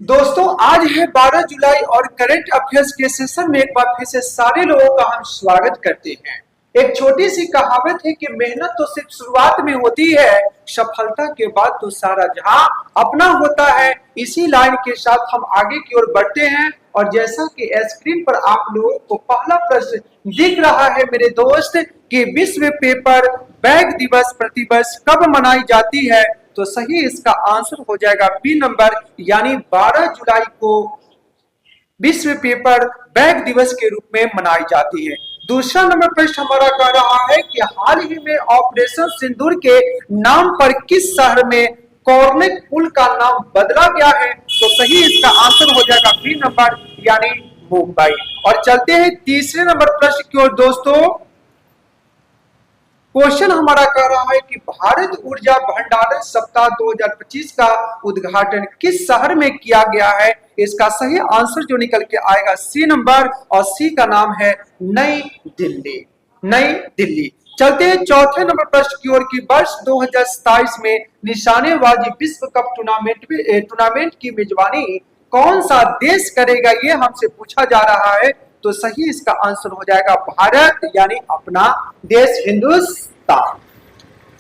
दोस्तों आज है 12 जुलाई और करंट अफेयर्स के सेशन में एक बार फिर से सारे लोगों का हम स्वागत करते हैं। एक छोटी सी कहावत है कि मेहनत तो सिर्फ शुरुआत में होती है, सफलता के बाद तो सारा जहां अपना होता है। इसी लाइन के साथ हम आगे की ओर बढ़ते हैं और जैसा कि स्क्रीन पर आप लोगों को पहला प्रश्न दिख रहा है मेरे दोस्त कि विश्व पेपर बैग दिवस प्रतिवर्ष कब मनाई जाती है, तो सही इसका आंसर हो जाएगा बी नंबर, यानी 12 जुलाई को विश्व पेपर बैग दिवस के रूप में मनाई जाती है। दूसरा नंबर प्रश्न हमारा कह रहा है कि हाल ही में ऑपरेशन सिंदूर के नाम पर किस शहर में कॉर्निक पुल का नाम बदला गया है, तो सही इसका आंसर हो जाएगा बी नंबर, यानी मुंबई। और चलते हैं तीसरे नंबर प्रश्न की ओर दोस्तों। क्वेश्चन हमारा कह रहा है कि भारत ऊर्जा भंडारण सप्ताह 2025 का उद्घाटन किस शहर में किया गया है। इसका सही आंसर जो निकल के आएगा सी नंबर, और सी का नाम है नई दिल्ली। नई दिल्ली। चलते हैं चौथे नंबर प्रश्न की ओर की वर्ष 2027 में निशानेबाजी विश्व कप टूर्नामेंट की मेजबानी कौन सा देश करेगा, ये हमसे पूछा जा रहा है। तो सही इसका आंसर हो जाएगा भारत, यानी अपना देश हिंदुस्तान।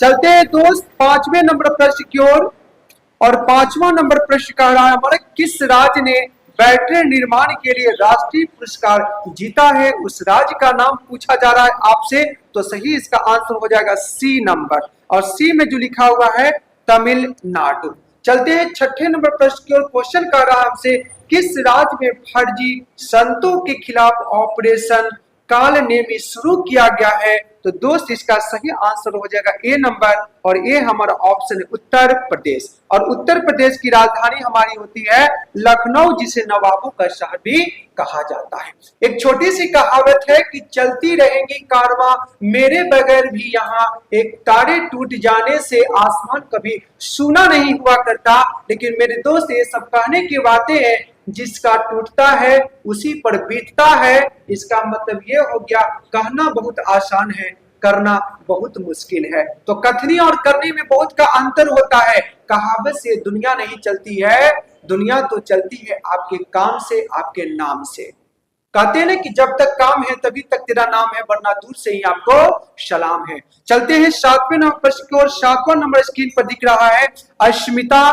चलते हैं दोस्त पांचवें नंबर प्रश्न की ओर। और पांचवा नंबर प्रश्न कह रहा है हमारे किस राज्य ने बैटरी निर्माण के लिए राष्ट्रीय पुरस्कार जीता है, उस राज्य का नाम पूछा जा रहा है आपसे। तो सही इसका आंसर हो जाएगा सी नंबर, और सी में जो लिखा हुआ है तमिलनाडु। चलते हैं छठे नंबर प्रश्न की ओर। क्वेश्चन कर रहा है हमसे किस राज्य में फर्जी संतों के खिलाफ ऑपरेशन काल नेमी शुरू किया गया है, तो दोस्त इसका सही आंसर हो जाएगा ए नंबर, और ये हमारा ऑप्शन है उत्तर प्रदेश। और उत्तर प्रदेश की राजधानी हमारी होती है लखनऊ, जिसे नवाबों का शहर भी कहा जाता है। एक छोटी सी कहावत है कि चलती रहेंगी कारवां मेरे बगैर भी यहाँ, एक तारे टूट जाने से आसमान कभी सूना नहीं हुआ करता। लेकिन मेरे दोस्त ये सब कहने की बातें हैं, जिसका टूटता है उसी पर बीतता है। इसका मतलब ये हो गया कहना बहुत आसान है, करना बहुत मुश्किल है। तो कथनी और करने में बहुत का अंतर होता है। कहावत से दुनिया नहीं चलती है, दुनिया तो चलती है आपके काम से, आपके नाम से। कहते हैं ना कि जब तक काम है तभी तक तेरा नाम है, वरना दूर से ही आपको सलाम है। चलते हैं सातवें नंबर प्रश्न की ओर। सातवां नंबर स्क्रीन पर दिख रहा है अस्मिता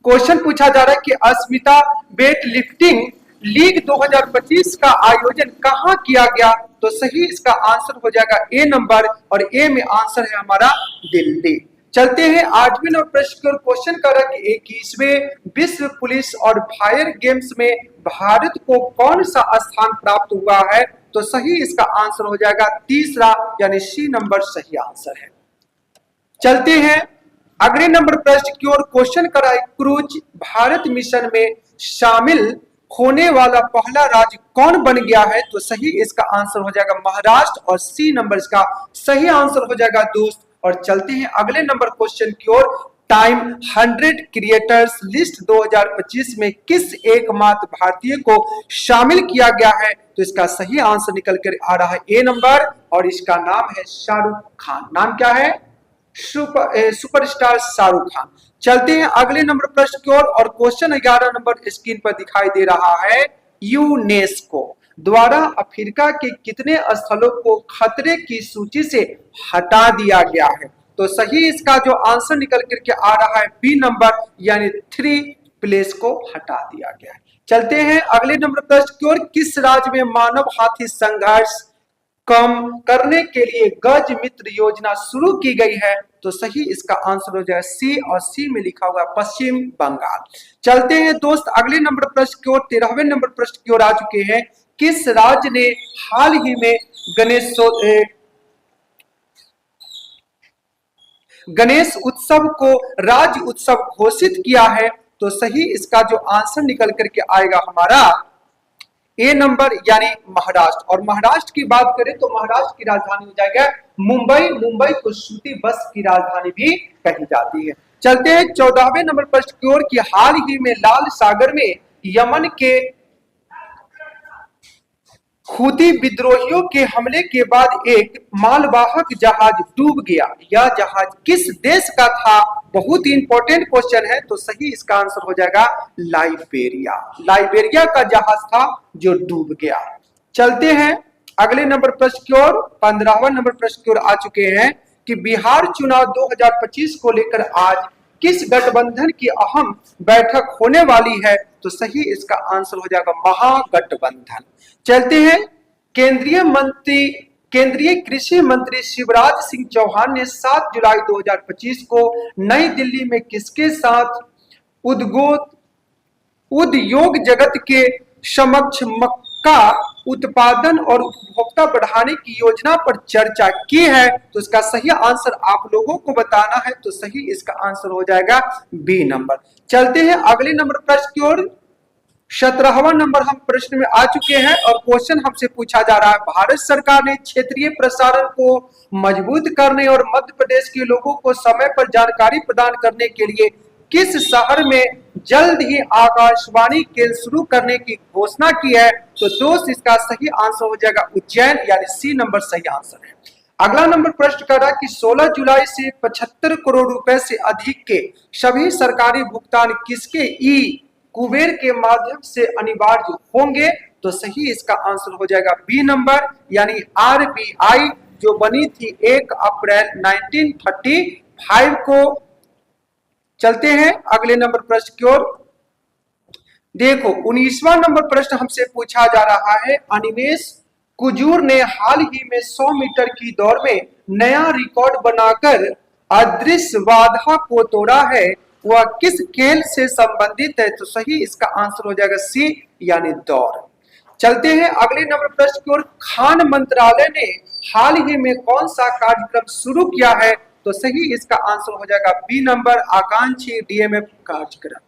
क्वेश्चन पूछा जा रहा है कि अस्मिता वेट लिफ्टिंग लीग 2025 का आयोजन कहां किया गया, तो सही इसका आंसर हो जाएगा ए नंबर, और ए में आंसर है हमारा दिल्ली। चलते हैं आठवें नंबर प्रश्न की ओर। क्वेश्चन कर रहा है कि 21वें विश्व पुलिस और फायर गेम्स में भारत को कौन सा स्थान प्राप्त हुआ है, तो सही इसका आंसर हो जाएगा तीसरा, यानी सी नंबर सही आंसर है। चलते हैं अगले नंबर प्रश्न की ओर। क्वेश्चन करा है क्रूज भारत मिशन में शामिल होने वाला पहला राज्य कौन बन गया है, तो सही इसका आंसर हो जाएगा महाराष्ट्र, और सी नंबर इसका सही आंसर हो जाएगा दोस्त। और चलते हैं अगले नंबर क्वेश्चन की ओर। टाइम 100 क्रिएटर्स लिस्ट 2025 में किस एकमात्र भारतीय को शामिल किया गया है, तो इसका सही आंसर निकल कर आ रहा है ए नंबर, और इसका नाम है शाहरुख खान। नाम क्या है? सुपरस्टार शाहरुख खान। चलते हैं अगले नंबर प्रश्न की ओर। और क्वेश्चन 11 नंबर स्क्रीन पर दिखाई दे रहा है यूनेस्को द्वारा अफ्रीका के कितने स्थलों को खतरे की सूची से हटा दिया गया है, तो सही इसका जो आंसर निकल करके आ रहा है बी नंबर, यानी 3 प्लेस को हटा दिया गया है। चलते हैं अगले नंबर प्रश्न की ओर। किस राज्य में मानव हाथी संघर्ष कम करने के लिए गज मित्र योजना शुरू की गई है, तो सही इसका आंसर हो जाए सी, और सी में लिखा हुआ पश्चिम बंगाल। चलते हैं दोस्त अगले नंबर प्रश्न की ओर। 13वें नंबर प्रश्न की ओर आ चुके हैं। किस राज्य ने हाल ही में गणेश उत्सव को राज्य उत्सव घोषित किया है, तो सही इसका जो आंसर निकल करके आएगा हमारा ए नंबर, यानी महाराष्ट्र। और महाराष्ट्र की बात करें तो महाराष्ट्र की राजधानी हो जाएगा मुंबई। मुंबई को सूती बस की राजधानी भी कही जाती है। चलते हैं 14वें नंबर प्रश्न की ओर कि हाल ही में लाल सागर में यमन के हूती विद्रोहियों के हमले के बाद एक मालवाहक जहाज डूब गया। यह जहाज किस देश का था? बहुत ही इंपॉर्टेंट क्वेश्चन है, तो सही इसका आंसर हो जाएगा लाइबेरिया। लाइबेरिया का जहाज था जो डूब गया। चलते हैं अगले नंबर प्रश्न की ओर। 15वां नंबर प्रश्न की ओर आ चुके हैं कि बिहार चुनाव 2025 को लेकर आज किस गठबंधन की अहम बैठक होने वाली है? तो सही इसका आंसर हो जाएगा महागठबंधन। चलते हैं केंद्रीय कृषि मंत्री शिवराज सिंह चौहान ने 7 जुलाई 2025 को नई दिल्ली में किसके साथ उद्योग जगत के समक्ष मक्का उत्पादन और उपभोक्ता बढ़ाने की योजना पर चर्चा की है? तो इसका सही आंसर आप लोगों को बताना है, तो सही इसका आंसर हो जाएगा बी नंबर। चलते हैं अगले नंबर प्रश्न की ओर। 17वां नंबर हम प्रश्न में आ चुके हैं और क्वेश्चन हमसे पूछा जा रहा है, भारत सरकार ने क्षेत्रीय प्रसारण को मजबूत करने और मध्य प्रदेश के लोगों को समय पर जानकारी प्रदान करने के लिए किस शहर में जल्द ही आकाशवाणी केंद्र शुरू करने की घोषणा की है? तो दोस्त इसका सही आंसर हो जाएगा उज्जैन, यानी सी नंबर सही आंसर है। अगला नंबर प्रश्न कर रहा है कि 16 जुलाई से 75 करोड़ रुपए से अधिक के सभी सरकारी भुगतान किसके ई कुबेर के माध्यम से अनिवार्य होंगे? तो सही इसका आंसर हो जाएगा बी नंबर, यानी आरबीआई जो बनी थी 1 अप्रैल 1935 को। चलते हैं अगले नंबर प्रश्न की ओर। देखो 19वां नंबर प्रश्न हमसे पूछा जा रहा है, अनिमेश कुजूर ने हाल ही में 100 मीटर की दौड़ में नया रिकॉर्ड बनाकर अदृश्य बाधा को तोड़ा है, वह किस खेल से संबंधित है? तो सही इसका आंसर हो जाएगा सी, यानी दौड़। चलते हैं अगले नंबर प्रश्न की ओर। खान मंत्रालय ने हाल ही में कौन सा कार्यक्रम शुरू किया है? तो सही इसका आंसर हो जाएगा बी नंबर, आकांक्षी डीएमएफ कार्यक्रम।